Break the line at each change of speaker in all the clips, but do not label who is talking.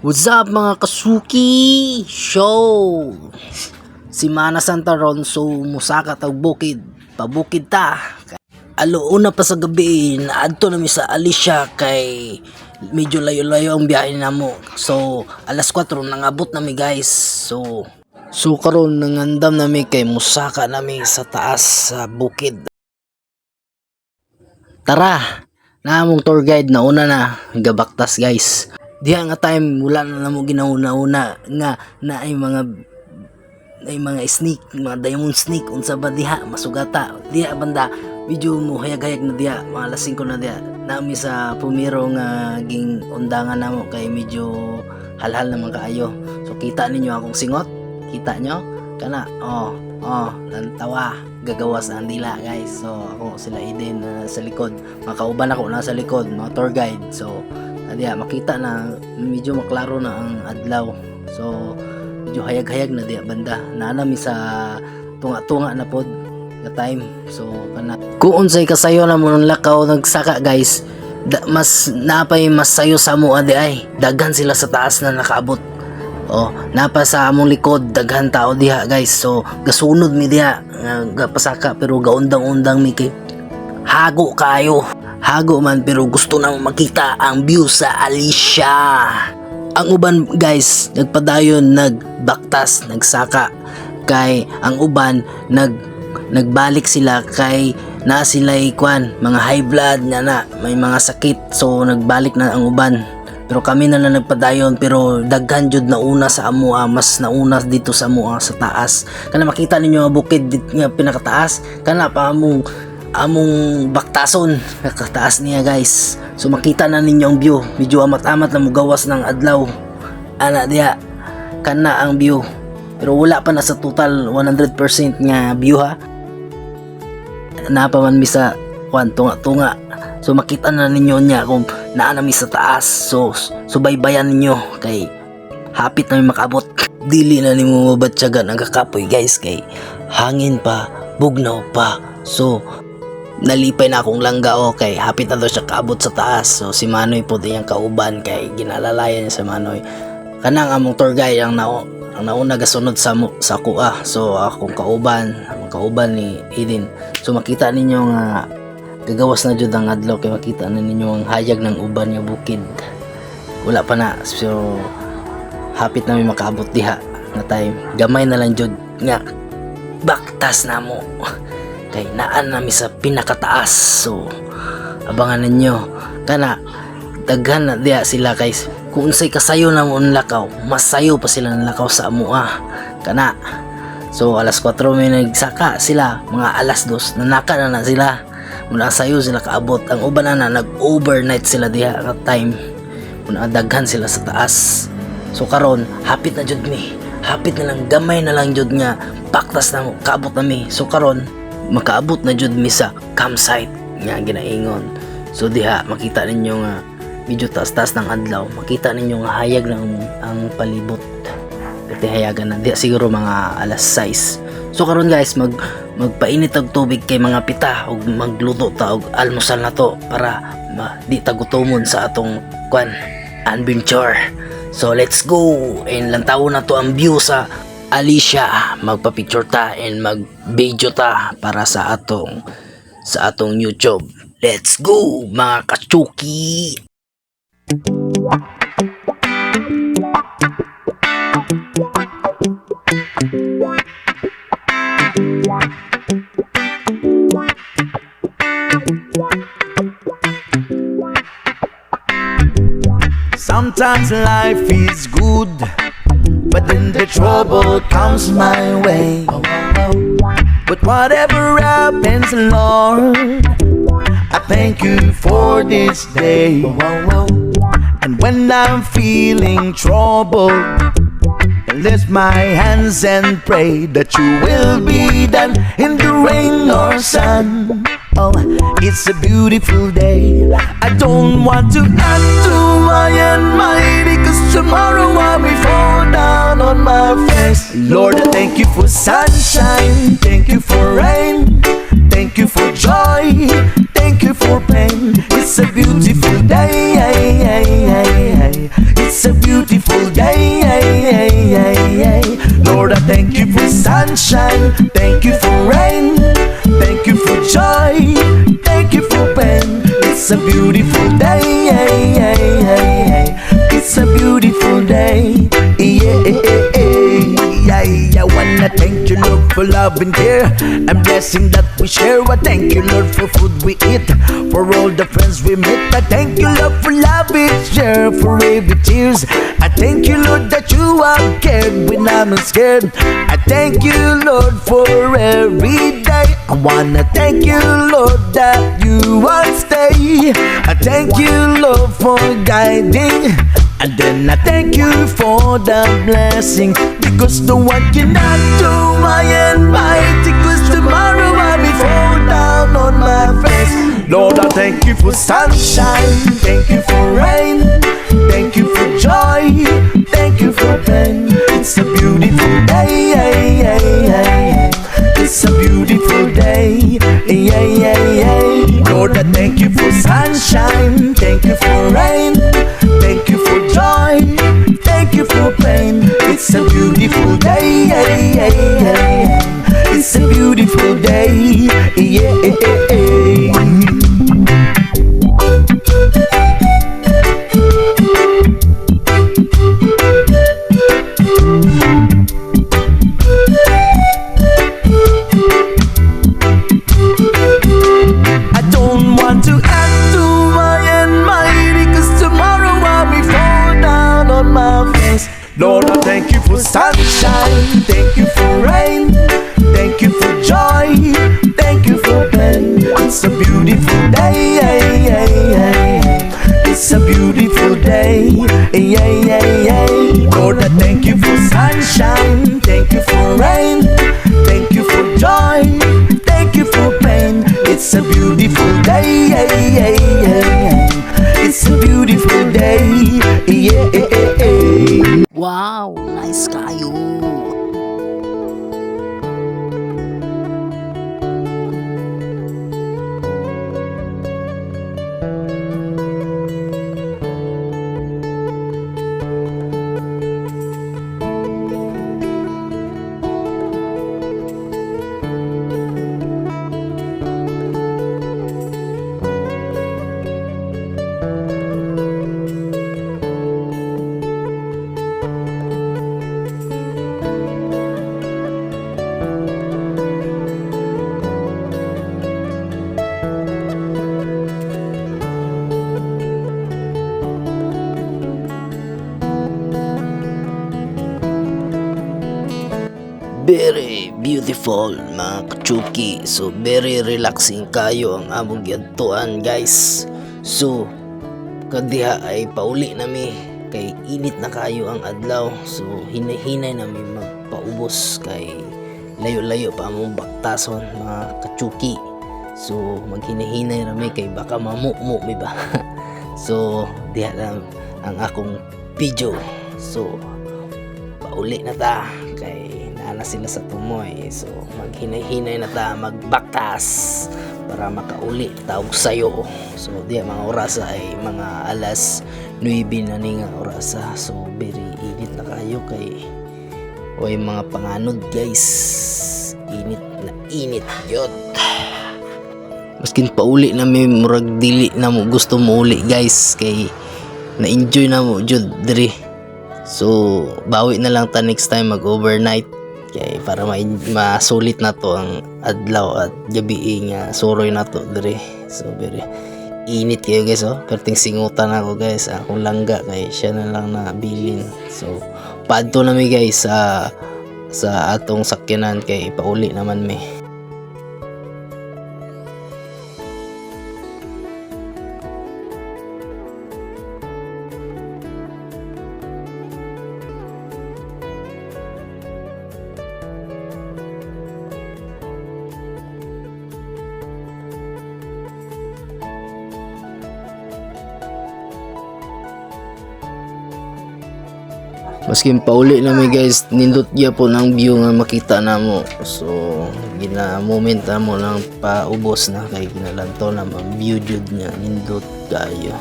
What's up mga kasuki? Show! Si Mana Santa ron so musaka tag bukid. Pabukid ta. Aluuna pa sa gabi naadto nami sa Alicia kay medyo layo-layo ang biyahe namo. So alas 4 nangabot nami guys. So karon nangandam nami kay musaka nami sa taas sa bukid. Tara! Namong tour guide na una na gabaktas guys. Diha nga time wala na namo ginauna-una nga na ay mga snake, mga diamond snake unsa ba diha masugata. Diha banda medyo mo hayag-hayag na diha, mga alas 5 na diha. Nami sa pumiro nga ging undangan namo kay medyo halhal naman kaayo. So kita ninyo akong singot? Kita nyo? Kana lantawa gagawas ang dila guys. So ako sila Eden sa likod, mga kauban ako nasa likod, mga tour guide. So diya makita na medyo maklaro na ang adlaw. So medyo hayag-hayag na diya banda naanami sa tunga-tunga na pod nga time. So kana kung unsay kasayo na mo ng lakaw nagsaka guys, mas napay mas sayo sa mo adi ay daghan sila sa taas na nakaabot. Napa sa among likod daghan tao diha guys. So gasunod mi diha nga pasaka pero gaundang-undang mi kay hago kayo. Hago man pero gusto nang makita ang view sa Alicia. Ang uban guys nagpadayon, nagbaktas, nagsaka kay ang uban nagbalik sila kay na sila'y kwan mga high blood na may mga sakit. So nagbalik na ang uban. Pero kami na lang nagpadayon pero daghan jud na una sa amo, mas nauna dito sa amo sa taas. Kana makita ninyo ang bukid nga pinakataas kana pa among baktason nakataas niya guys. So makita na ninyo ang view, medyo amat-amat na mugawas ng adlaw ana diha kana ang view pero wala pa na sa total 100% nga view ha. Napaman mi sa tunga-tunga. So makita na ninyo niya kung naa na mi sa taas. So baybayan ninyo kay hapit na mi makaabot. Dili na nimo mabatyagan ang kakapoy guys kay hangin pa, bugnaw pa. So nalipay na akong langga kay hapit na daw siya kaabot sa taas. So si Manoy po diyang kauban kay ginalalayan niya sa Manoy. Kanang among tour guide ang nauna gasunod sa kuha. So akong kauban ni Eden. So makita ninyo nga gagawas na jud ang adlaw kay makita na ninyo ang hayag ng uban nga bukid. Wala pa na. So hapit na may makaabot diha na time. Gamay na lang jud nga baktas na mo. Kay naan nami sa pinakataas. So abangan ninyo kana daghan na diya sila guys. Kung unsay kasayo na mo lakaw, mas sayo pa sila ng lakaw sa amoa kana. So alas 4 may nagsaka sila, mga alas 2 nanaka na sila. Muna sayo sila kaabot. Ang uban na nag-overnight sila diha at time. Muna daghan sila sa taas. So karon hapit na jud mi. Hapit na lang, gamay na lang jud nga baktas na mo kaabot na mi. So karon makaabot na jud mi sa campsite nga ginaingon. So diha makita ninyo nga medyo taas-taas ng adlaw, makita ninyo nga hayag ng ang palibot. Pati hayagan na diha siguro mga alas 6. So karon guys magpainit og tubig kay mga pita og magluto ta og almusal na to para di tagutomon sa atong adventure. So let's go and lantawon na to ang view sa Alicia. Magpa-picture ta and mag-video ta para sa atong YouTube. Let's go mga kachuki.
Sometimes life is good, but then the trouble comes my way. But whatever happens, Lord, I thank you for this day. And when I'm feeling troubled, I lift my hands and pray that you will be done in the rain or sun. It's a beautiful day. I don't want to add to my anxiety, cause tomorrow I may fall down on my face. Lord, thank you for sunshine, thank you for rain, thank you for joy, thank you for pain. It's a beautiful day. It's a beautiful beautiful day. Lord, I thank you for sunshine, thank you for rain, thank you for joy, thank you for pain. It's a beautiful day. It's a beautiful day. I wanna thank you, Lord, for love and care and blessing that we share. I thank you, Lord, for food we eat, for all the friends we meet. I thank you, Lord, for love we share, for every tears. I thank you, Lord, that you are cared when I'm scared. I thank you, Lord, for every day. I wanna thank you, Lord, that you will stay. I thank you, Lord, for guiding. And then I thank you for the blessing, because no one cannot do my and mighty, because tomorrow I'll be fall down on my face. Lord, I thank you for sunshine, thank you for rain, thank you for joy, thank you for pain. It's a beautiful day. It's a beautiful day. Lord, I thank you for sunshine, thank you for rain, thank you for joy, thank you for pain. It's a beautiful day. It's a beautiful day. I don't want to act too high and mighty, 'cause tomorrow I'll be fall down on my face. Lord, I thank you for sunshine, thank you for rain, thank you for joy, thank you for pain. It's a beautiful day. It's a beautiful day. Lord, I thank you for sunshine, thank you for rain, thank you for joy, thank you for pain. It's a beautiful day. It's a beautiful day.
Wow, nice kayo. Very beautiful mga kachuki. So very relaxing kayo ang among giadtuan guys. So kadiha ay pauli nami kay init na kayo ang adlaw. So hinay-hinay nami magpaubos kay layo-layo pa among baktason mga kachuki. So maghinay-hinay rami kay baka mamumo mi ba. So diha lang ang akong video. So pauli na ta kay na sila sa tumoy. So maghinay-hinay na ta, magbaktas para makauli tawag sayo. So di mga oras ay mga alas 9 na ni nga oras. So very init na kayo kay oy mga panganod guys. Init na init yun. Maskin pauli na may murag dili na mo gusto mo uli guys kay na-enjoy na mo jud diri. So bawi na lang ta next time mag-overnight kay para masulit na to ang adlaw at gabi nga suroy na to dire. So very init kayo guys perting singutan ako guys akong langga kay siya na lang na bilin. So padto na mi guys sa atong sakyanan kay pauli naman mi. Maskin pauli na mi guys, nindot gyapon ang view nga makita namo. So gina moment mo lang paubos na kay ginalanto na mag view jud niya nindot kayo.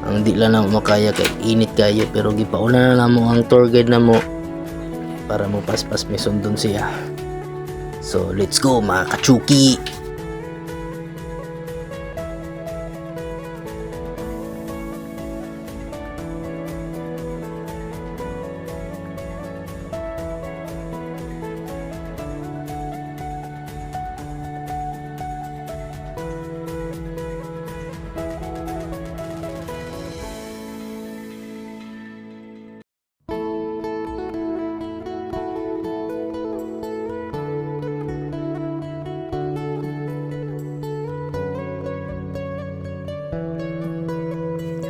ang di lang na makaya kay init kayo, pero gipauna na namo ang tour guide namo para mo paspas may sundon siya. So let's go mga kachuki.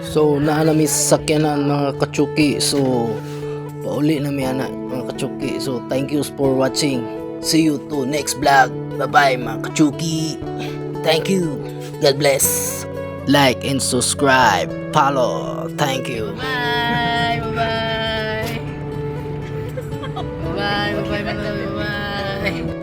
So naa na mi sakyanan mga kachuki. So pauli na mi ana mga kachuki. So thank you for watching. See you to next vlog. Bye bye mga kachuki. Thank you. God bless. Like and subscribe. Follow. Thank you.
Bye! Bye-bye! Bye-bye! Bye-bye! Bye-bye!